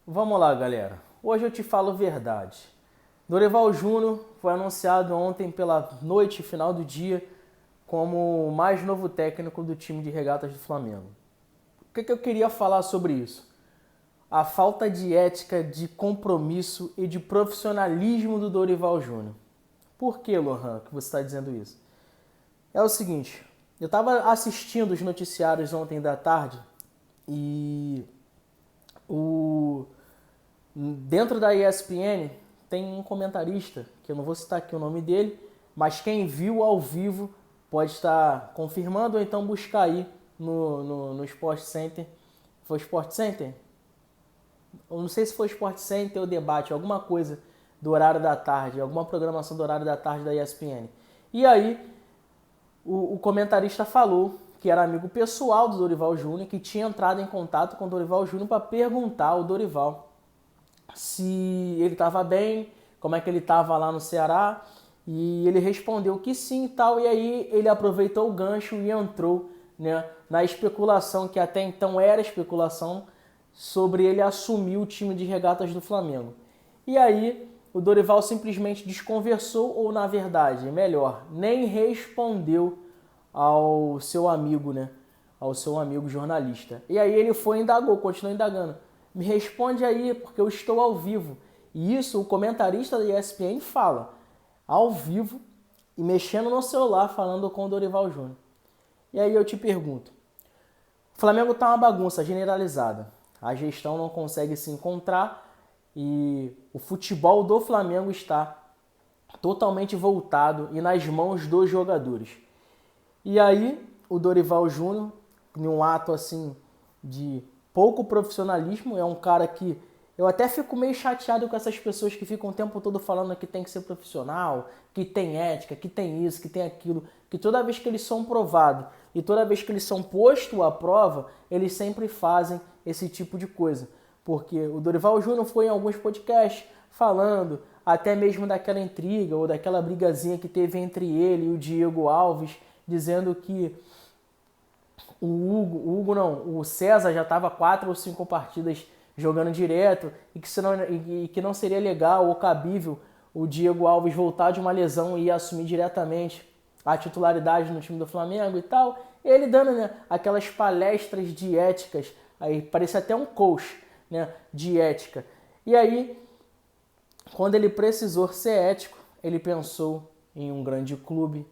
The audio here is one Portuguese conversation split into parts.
Vamos lá, galera. Hoje eu te falo verdade. Dorival Júnior foi anunciado ontem pela noite, final do dia, como o mais novo técnico do time de regatas do Flamengo. O que eu queria falar sobre isso? A falta de ética, de compromisso e de profissionalismo do Dorival Júnior. Por que, Lohan, que você está dizendo isso? É o seguinte, eu estava assistindo os noticiários ontem da tarde e o dentro da ESPN tem um comentarista, que eu não vou citar aqui o nome dele, mas quem viu ao vivo pode estar confirmando ou então buscar aí no Sport Center. Foi Sport Center? Eu não sei se foi Sport Center ou Debate, alguma coisa do horário da tarde, alguma programação do horário da tarde da ESPN. E aí o comentarista falou que era amigo pessoal do Dorival Júnior, que tinha entrado em contato com o Dorival Júnior para perguntar ao Dorival se ele estava bem, como é que ele estava lá no Ceará, e ele respondeu que sim e tal, e aí ele aproveitou o gancho e entrou, né, na especulação, que até então era especulação, sobre ele assumir o time de regatas do Flamengo. E aí o Dorival simplesmente desconversou, ou na verdade, melhor, nem respondeu ao seu amigo, né? Ao seu amigo jornalista. E aí ele foi e indagou, continuou indagando. Me responde aí, porque eu estou ao vivo. E isso o comentarista da ESPN fala, ao vivo e mexendo no celular, falando com o Dorival Júnior. E aí eu te pergunto, o Flamengo está uma bagunça generalizada. A gestão não consegue se encontrar e o futebol do Flamengo está totalmente voltado e nas mãos dos jogadores. E aí, o Dorival Júnior, em um ato assim de pouco profissionalismo, é um cara que eu até fico meio chateado com essas pessoas que ficam o tempo todo falando que tem que ser profissional, que tem ética, que tem isso, que tem aquilo, que toda vez que eles são provados e toda vez que eles são postos à prova, eles sempre fazem esse tipo de coisa. Porque o Dorival Júnior foi em alguns podcasts falando até mesmo daquela intriga ou daquela brigazinha que teve entre ele e o Diego Alves, dizendo que o César já estava 4 ou 5 partidas jogando direto e que não seria legal ou cabível o Diego Alves voltar de uma lesão e assumir diretamente a titularidade no time do Flamengo e tal. Ele dando, né, aquelas palestras de éticas, aí parece até um coach, né, de ética. E aí, quando ele precisou ser ético, ele pensou em um grande clube,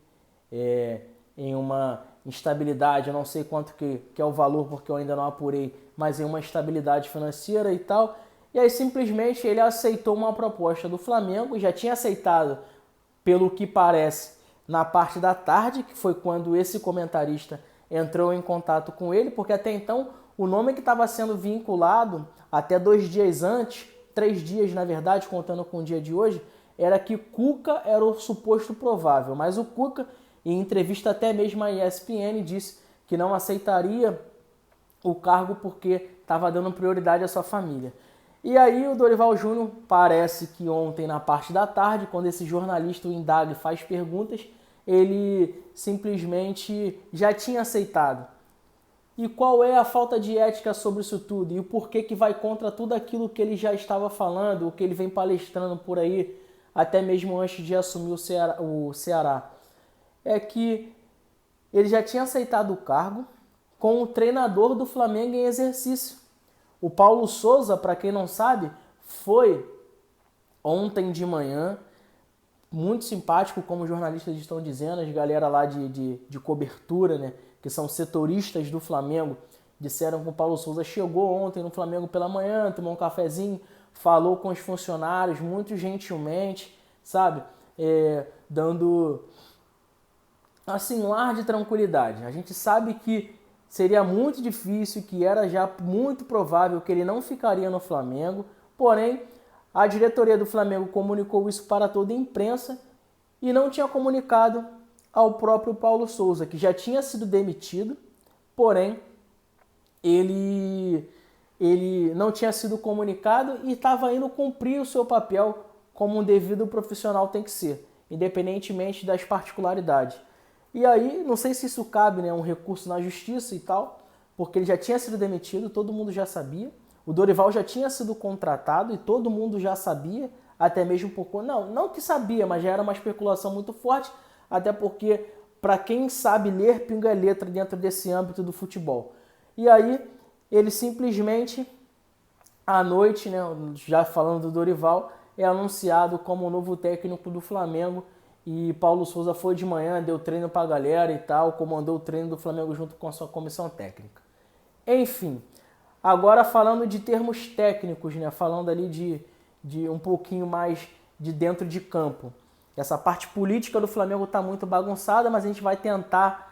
em uma instabilidade, eu não sei quanto que é o valor porque eu ainda não apurei, mas em uma estabilidade financeira e tal. E aí simplesmente ele aceitou uma proposta do Flamengo, já tinha aceitado, pelo que parece, na parte da tarde, que foi quando esse comentarista entrou em contato com ele, porque até então o nome que estava sendo vinculado, até 2 dias antes, 3 dias na verdade, contando com o dia de hoje, era que Cuca era o suposto provável, mas o Cuca, em entrevista até mesmo à ESPN, disse que não aceitaria o cargo porque estava dando prioridade à sua família. E aí o Dorival Júnior, parece que ontem na parte da tarde, quando esse jornalista o indaga e faz perguntas, ele simplesmente já tinha aceitado. E qual é a falta de ética sobre isso tudo? E o porquê que vai contra tudo aquilo que ele já estava falando, o que ele vem palestrando por aí, até mesmo antes de assumir o Ceará? É que ele já tinha aceitado o cargo com o treinador do Flamengo em exercício. O Paulo Souza, para quem não sabe, foi ontem de manhã, muito simpático, como os jornalistas estão dizendo, as galera lá de cobertura, né, que são setoristas do Flamengo, disseram que o Paulo Souza chegou ontem no Flamengo pela manhã, tomou um cafezinho, falou com os funcionários muito gentilmente, sabe, dando assim um ar de tranquilidade. A gente sabe que seria muito difícil, que era já muito provável que ele não ficaria no Flamengo, porém a diretoria do Flamengo comunicou isso para toda a imprensa e não tinha comunicado ao próprio Paulo Souza, que já tinha sido demitido, porém ele não tinha sido comunicado e estava indo cumprir o seu papel como um devido profissional tem que ser, independentemente das particularidades. E aí, não sei se isso cabe, né, um recurso na justiça e tal, porque ele já tinha sido demitido, todo mundo já sabia. O Dorival já tinha sido contratado e todo mundo já sabia, até mesmo por... Não que sabia, mas já era uma especulação muito forte, até porque, para quem sabe ler, pinga letra dentro desse âmbito do futebol. E aí, ele simplesmente, à noite, né, já falando do Dorival, é anunciado como o novo técnico do Flamengo. E Paulo Souza foi de manhã, deu treino pra galera e tal, comandou o treino do Flamengo junto com a sua comissão técnica. Enfim, agora falando de termos técnicos, né? Falando ali de um pouquinho mais de dentro de campo. Essa parte política do Flamengo está muito bagunçada, mas a gente vai tentar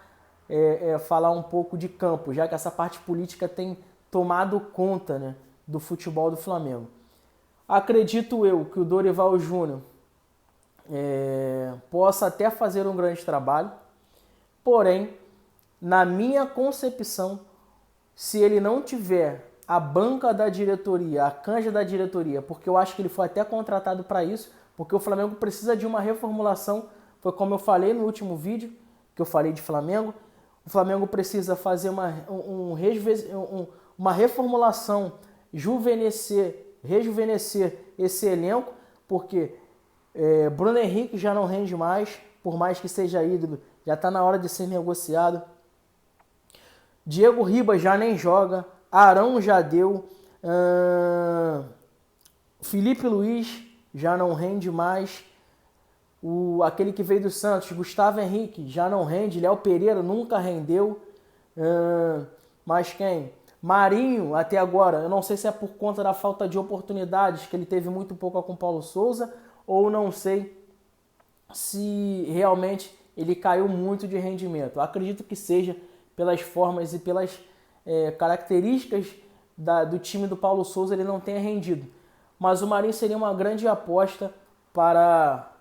falar um pouco de campo, já que essa parte política tem tomado conta, né, do futebol do Flamengo. Acredito eu que o Dorival Júnior possa até fazer um grande trabalho, porém, na minha concepção, se ele não tiver a banca da diretoria, a canja da diretoria, porque eu acho que ele foi até contratado para isso, porque o Flamengo precisa de uma reformulação, foi como eu falei no último vídeo, que eu falei de Flamengo, o Flamengo precisa fazer uma reformulação, rejuvenescer esse elenco, porque Bruno Henrique já não rende mais, por mais que seja ídolo, já está na hora de ser negociado. Diego Ribas já nem joga, Arão já deu, Felipe Luiz já não rende mais, aquele que veio do Santos, Gustavo Henrique, já não rende, Léo Pereira nunca rendeu, mas quem? Marinho, até agora, eu não sei se é por conta da falta de oportunidades, que ele teve muito pouco com Paulo Souza, ou não sei se realmente ele caiu muito de rendimento. Eu acredito que seja pelas formas e pelas características do time do Paulo Souza, ele não tenha rendido. Mas o Marinho seria uma grande aposta para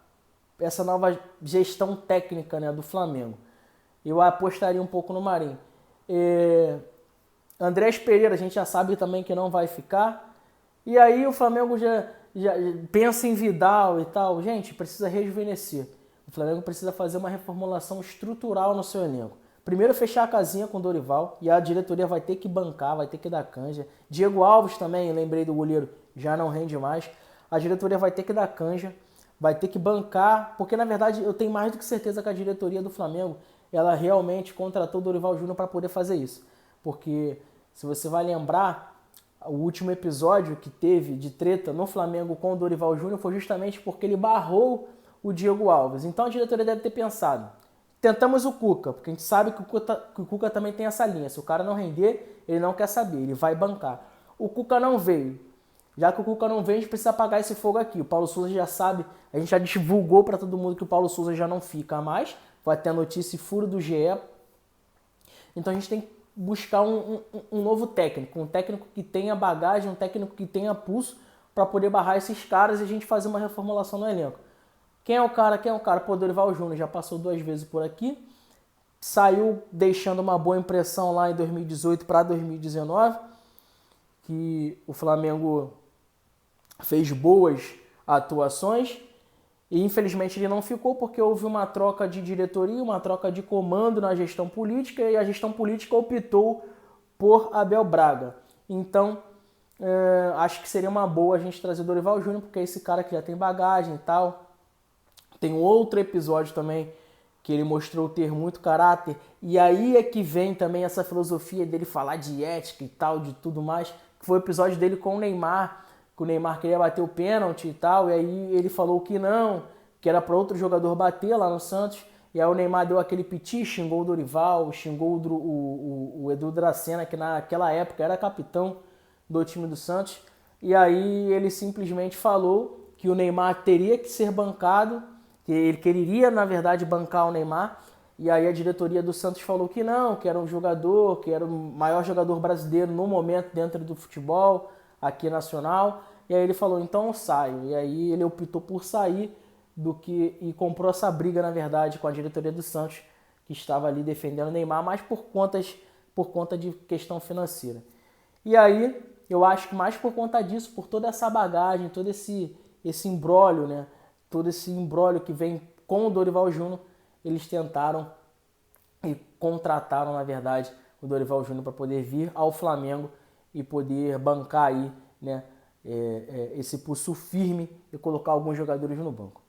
essa nova gestão técnica, né, do Flamengo. Eu apostaria um pouco no Marinho. Andrés Pereira, a gente já sabe também que não vai ficar. E aí o Flamengo já pensa em Vidal e tal. Gente, precisa rejuvenescer. O Flamengo precisa fazer uma reformulação estrutural no seu elenco. Primeiro fechar a casinha com o Dorival, e a diretoria vai ter que bancar, vai ter que dar canja. Diego Alves também, lembrei do goleiro, já não rende mais. A diretoria vai ter que dar canja, vai ter que bancar, porque na verdade eu tenho mais do que certeza que a diretoria do Flamengo, ela realmente contratou o Dorival Júnior para poder fazer isso. Porque se você vai lembrar, o último episódio que teve de treta no Flamengo com o Dorival Júnior foi justamente porque ele barrou o Diego Alves. Então a diretoria deve ter pensado, tentamos o Cuca, porque a gente sabe que o Cuca também tem essa linha. Se o cara não render, ele não quer saber, ele vai bancar. O Cuca não veio. Já que o Cuca não veio, a gente precisa apagar esse fogo aqui. O Paulo Souza já sabe, a gente já divulgou para todo mundo que o Paulo Souza já não fica mais. Vai ter a notícia e furo do GE. Então a gente tem que buscar um novo técnico. Um técnico que tenha bagagem, um técnico que tenha pulso para poder barrar esses caras e a gente fazer uma reformulação no elenco. Quem é o cara? Pô, Dorival Júnior já passou 2 vezes por aqui. Saiu deixando uma boa impressão lá em 2018 para 2019. Que o Flamengo fez boas atuações. E infelizmente ele não ficou porque houve uma troca de diretoria, uma troca de comando na gestão política. E a gestão política optou por Abel Braga. Então, acho que seria uma boa a gente trazer o Dorival Júnior, porque é esse cara que já tem bagagem e tal. Tem outro episódio também que ele mostrou ter muito caráter. E aí é que vem também essa filosofia dele falar de ética e tal, de tudo mais. Que foi o episódio dele com o Neymar, que o Neymar queria bater o pênalti e tal. E aí ele falou que não, que era para outro jogador bater lá no Santos. E aí o Neymar deu aquele piti, xingou o Dorival, xingou o Edu Dracena, que naquela época era capitão do time do Santos. E aí ele simplesmente falou que o Neymar teria que ser bancado, que ele queria, na verdade, bancar o Neymar, e aí a diretoria do Santos falou que não, que era um jogador, que era o maior jogador brasileiro no momento dentro do futebol, aqui nacional, e aí ele falou, então eu saio, e aí ele optou por sair e comprou essa briga, na verdade, com a diretoria do Santos, que estava ali defendendo o Neymar, mas por conta de questão financeira. E aí, eu acho que mais por conta disso, por toda essa bagagem, todo esse imbróglio, né? Todo esse imbróglio que vem com o Dorival Júnior, eles tentaram e contrataram, na verdade, o Dorival Júnior para poder vir ao Flamengo e poder bancar aí, né, esse pulso firme e colocar alguns jogadores no banco.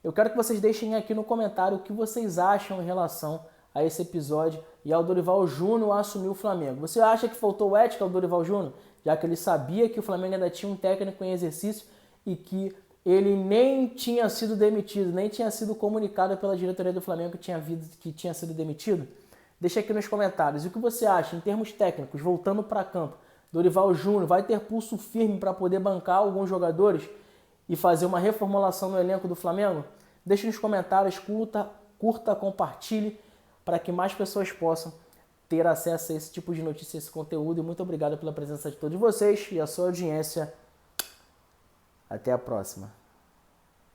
Eu quero que vocês deixem aqui no comentário o que vocês acham em relação a esse episódio e ao Dorival Júnior assumir o Flamengo. Você acha que faltou ética ao Dorival Júnior, já que ele sabia que o Flamengo ainda tinha um técnico em exercício e que ele nem tinha sido demitido, nem tinha sido comunicado pela diretoria do Flamengo que tinha sido demitido? Deixa aqui nos comentários. E o que você acha em termos técnicos, voltando para campo? Dorival Júnior vai ter pulso firme para poder bancar alguns jogadores e fazer uma reformulação no elenco do Flamengo? Deixe nos comentários, curta, compartilhe, para que mais pessoas possam ter acesso a esse tipo de notícia, esse conteúdo. E muito obrigado pela presença de todos vocês e a sua audiência. Até a próxima.